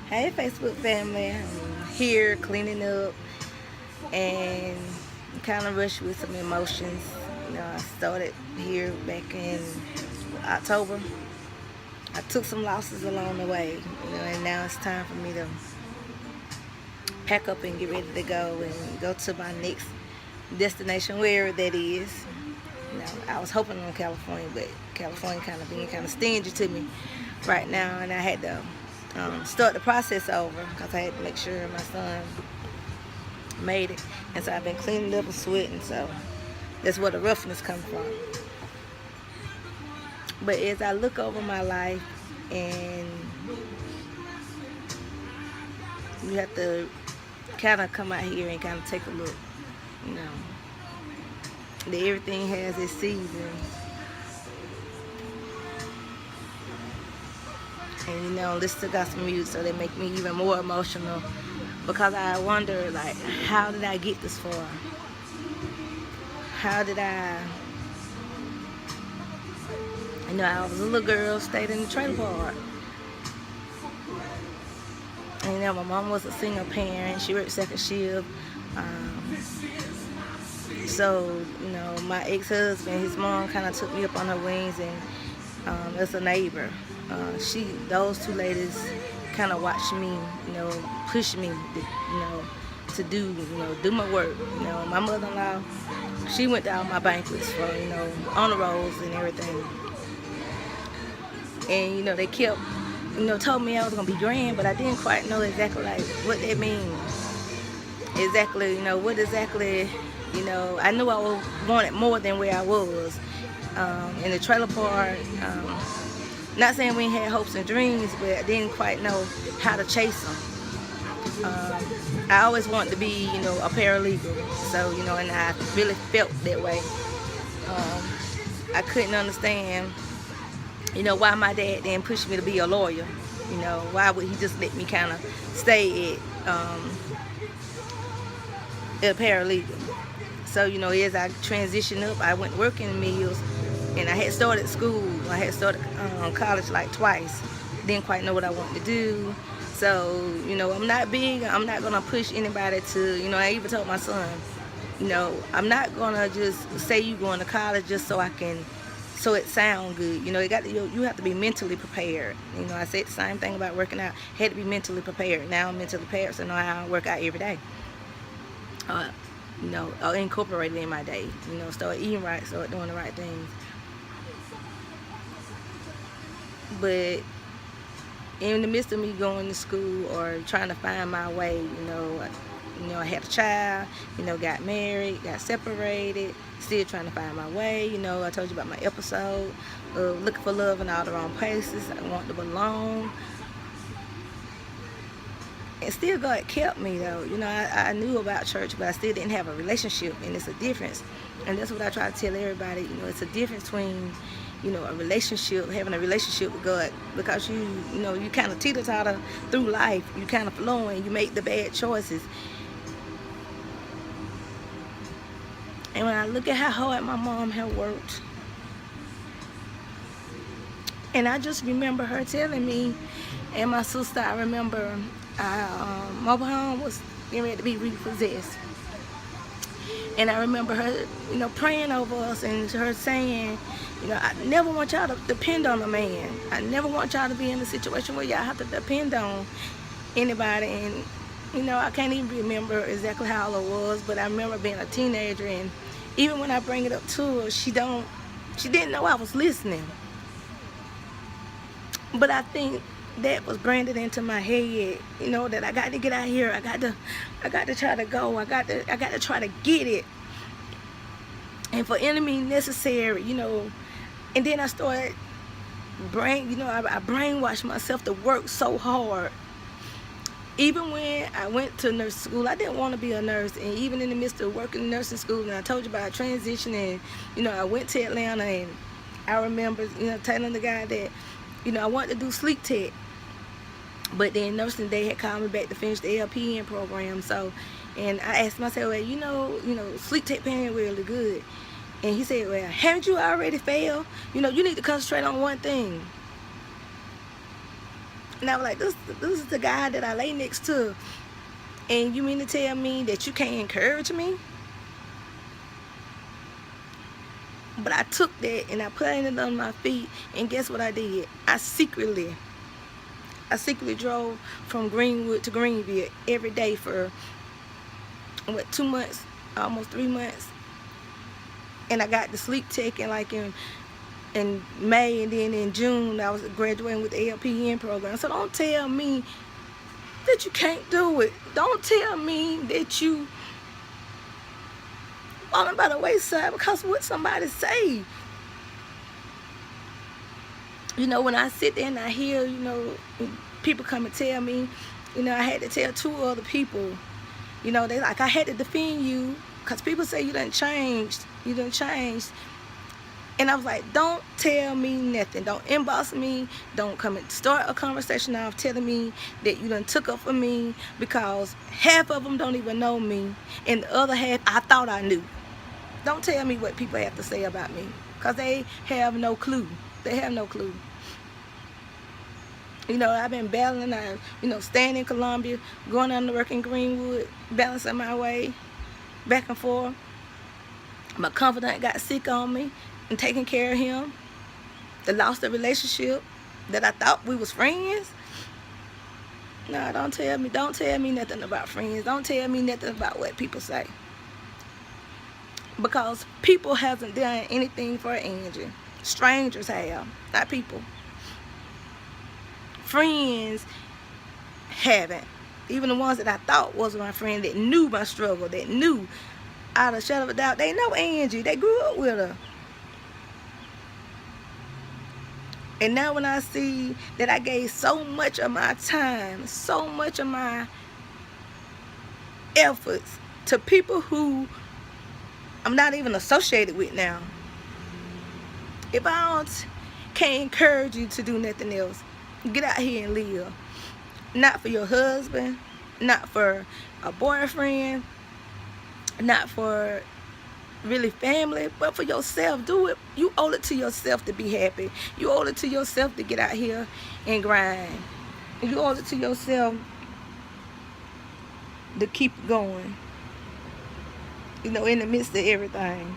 Hey Facebook family, I'm here cleaning up and kind of rushed with some emotions. I started here back in October. I took some losses along the way, and now it's time for me to pack up and get ready to go and go to my next destination, wherever that is. I was hoping on California, but California kind of being kind of stingy to me right now, and I had to start the process over because I had to make sure my son made it. And so I've been cleaning up and sweating, so that's where the roughness comes from. But as I look over my life, and you have to kind of come out here and kind of take a look, that everything has its season. And listen to gospel music, so they make me even more emotional, because I wonder, like, how did I get this far? How did I was a little girl, stayed in the trailer park. And my mom was a single parent. She worked second shift. So, my ex-husband, his mom kind of took me up on her wings, and as a neighbor, those two ladies kind of watched me, push me, to do my work. My mother-in-law, she went to all my banquets for, honor rolls and everything. And, they kept, told me I was going to be grand, but I didn't quite know exactly, like, what that means. Exactly, what exactly, I knew I wanted more than where I was. In the trailer park, not saying we had hopes and dreams, but I didn't quite know how to chase them. I always wanted to be, a paralegal. So, and I really felt that way. I couldn't understand, why my dad didn't push me to be a lawyer. Why would he just let me kind of stay at a paralegal? So, as I transitioned up, I went working in mills, and I had started school. I had started college like twice. Didn't quite know what I wanted to do. So, I'm not big. I'm not going to push anybody to, I even told my son, I'm not going to just say you going to college just so it sound good. You have to be mentally prepared. I said the same thing about working out. Had to be mentally prepared. Now I'm mentally prepared, so now I work out every day. Incorporate it in my day. Start eating right, start doing the right things. But in the midst of me going to school or trying to find my way, I had a child, got married, got separated, still trying to find my way. I told you about my episode of looking for love in all the wrong places. I want to belong. And still God kept me, though. I knew about church, but I still didn't have a relationship, and it's a difference. And that's what I try to tell everybody. It's a difference between, a relationship, having a relationship with God, because you kind of teeter-totter through life. You kind of flowing. You make the bad choices. And when I look at how hard my mom had worked, and I just remember her telling me, and my sister, I remember our mobile home was getting ready to be repossessed. And I remember her, praying over us, and her saying, I never want y'all to depend on a man. I never want y'all to be in a situation where y'all have to depend on anybody. And, I can't even remember exactly how old I was, but I remember being a teenager, and even when I bring it up to her, she didn't know I was listening. But I think that was branded into my head, that I got to get out here. I got to try to go. I got to try to get it. And for any means necessary, And then I started I brainwashed myself to work so hard. Even when I went to nursing school, I didn't want to be a nurse. And even in the midst of working in nursing school, and I told you about transitioning, I went to Atlanta, and I remember, telling the guy that, I wanted to do sleep tech. But then nursing, they had called me back to finish the LPN program. So, and I asked myself, well, sleep tech paying really good. And he said, well, haven't you already failed? You need to concentrate on one thing. And I was like, this is the guy that I lay next to. And you mean to tell me that you can't encourage me? But I took that and I put it on my feet. And guess what I did? I secretly drove from Greenwood to Greenville every day for, 2 months, almost 3 months. And I got the sleep tech in May, and then in June I was graduating with the LPN program. So don't tell me that you can't do it. Don't tell me that you falling by the wayside because what somebody say. When I sit there and I hear, people come and tell me, I had to tell 2 other people, they like, I had to defend you because people say you done changed. And I was like, don't tell me nothing. Don't inbox me. Don't come and start a conversation off telling me that you done took up for me, because half of them don't even know me, and the other half I thought I knew. Don't tell me what people have to say about me, because they have no clue. They have no clue. I've been battling, staying in Columbia, going on to work in Greenwood, balancing my way back and forth. My confidant got sick on me and taking care of him. I lost the relationship that I thought we was friends. No, don't tell me nothing about friends. Don't tell me nothing about what people say. Because people hasn't done anything for Angie. Strangers have, not people. Friends haven't. Even the ones that I thought was my friend, that knew my struggle, that knew out of a shadow of a doubt, they know Angie. They grew up with her. And now when I see that I gave so much of my time, so much of my efforts to people who I'm not even associated with now. If I can't encourage you to do nothing else, get out here and live. Not for your husband, not for a boyfriend, not for really family, but for yourself. Do it. You owe it to yourself to be happy. You owe it to yourself to get out here and grind. You owe it to yourself to keep going, in the midst of everything.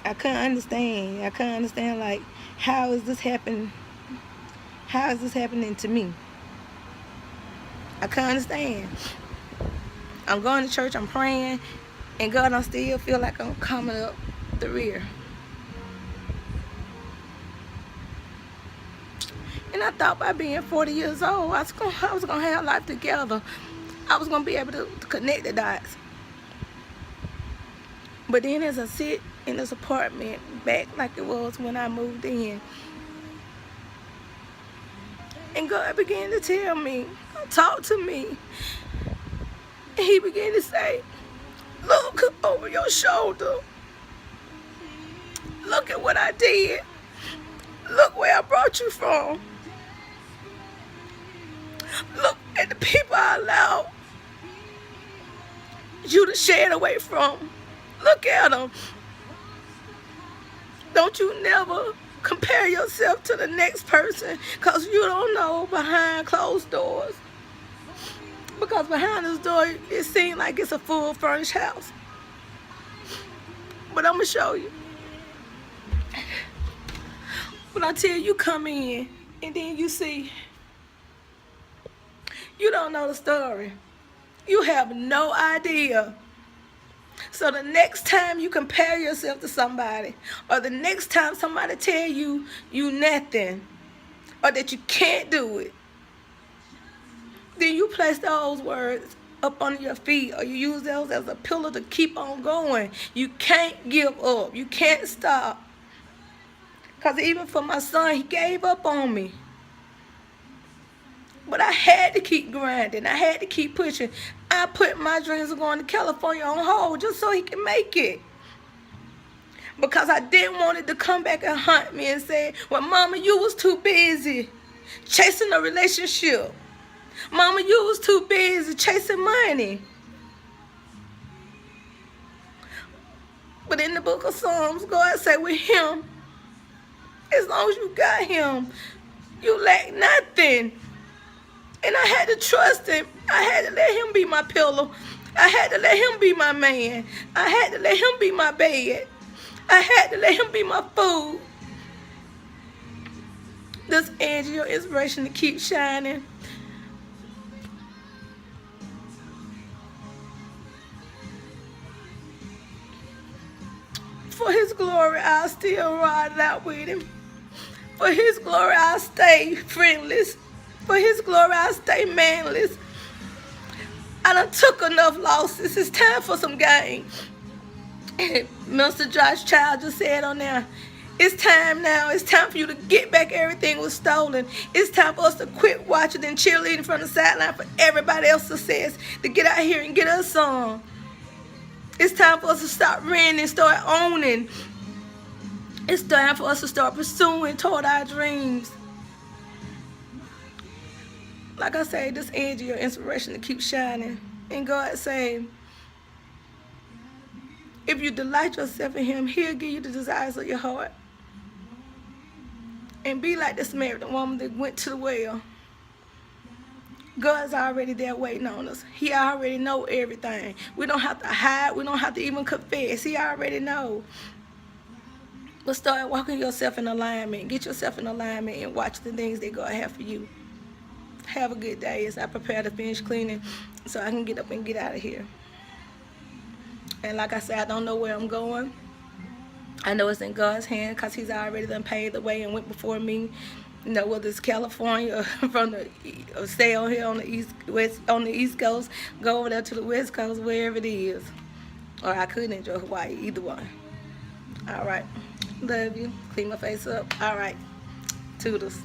I couldn't understand, like, how is this happening to me? I couldn't understand. I'm going to church, I'm praying, and God, I still feel like I'm coming up the rear. And I thought by being 40 years old, I was gonna have life together. I was gonna be able to connect the dots. But then as I sit in this apartment back like it was when I moved in, and God began to tell me, talk to me, and He began to say, look over your shoulder. Look at what I did. Look where I brought you from. Look at the people I allowed you to shed away from. Look at them. Don't you never compare yourself to the next person, because you don't know behind closed doors. Because behind this door, it seems like it's a full furnished house. But I'm going to show you. When I tell you, come in, and then you see, you don't know the story. You have no idea. So the next time you compare yourself to somebody, or the next time somebody tell you nothing, or that you can't do it, then you place those words up under your feet, or you use those as a pillar to keep on going. You can't give up. You can't stop. Because even for my son, he gave up on me. But I had to keep grinding. I had to keep pushing. I put my dreams of going to California on hold just so he can make it. Because I didn't want it to come back and haunt me and say, well, Mama, you was too busy chasing a relationship. Mama, you was too busy chasing money. But in the book of Psalms, God said with Him, as long as you got Him, you lack nothing. And I had to trust him. I had to let him be my pillow. I had to let him be my man. I had to let him be my bed. I had to let him be my food. This Angie, your inspiration to keep shining. For his glory, I'll still ride out with him. For his glory, I'll stay friendless. For his glory, I'll stay manless. I done took enough losses. It's time for some gain. Mr. Josh Child just said on there, it's time now. It's time for you to get back everything was stolen. It's time for us to quit watching and cheerleading from the sideline for everybody else's success, to get out here and get us some. It's time for us to stop renting and start owning. It's time for us to start pursuing toward our dreams. Like I say, this Angie, your inspiration to keep shining. And God say, if you delight yourself in him, he'll give you the desires of your heart. And be like this Samaritan woman that went to the well. God's already there waiting on us. He already know everything. We don't have to hide. We don't have to even confess. He already know. But start walking yourself in alignment. Get yourself in alignment and watch the things that God have for you. Have a good day as I prepare to finish cleaning so I can get up and get out of here. And like I said, I don't know where I'm going. I know it's in God's hand because he's already done paved the way and went before me. You know, whether it's California or from the or stay on here on the East Coast, go over there to the West Coast, wherever it is. Or I could enjoy Hawaii, either one. All right. Love you. Clean my face up. All right. Toodles.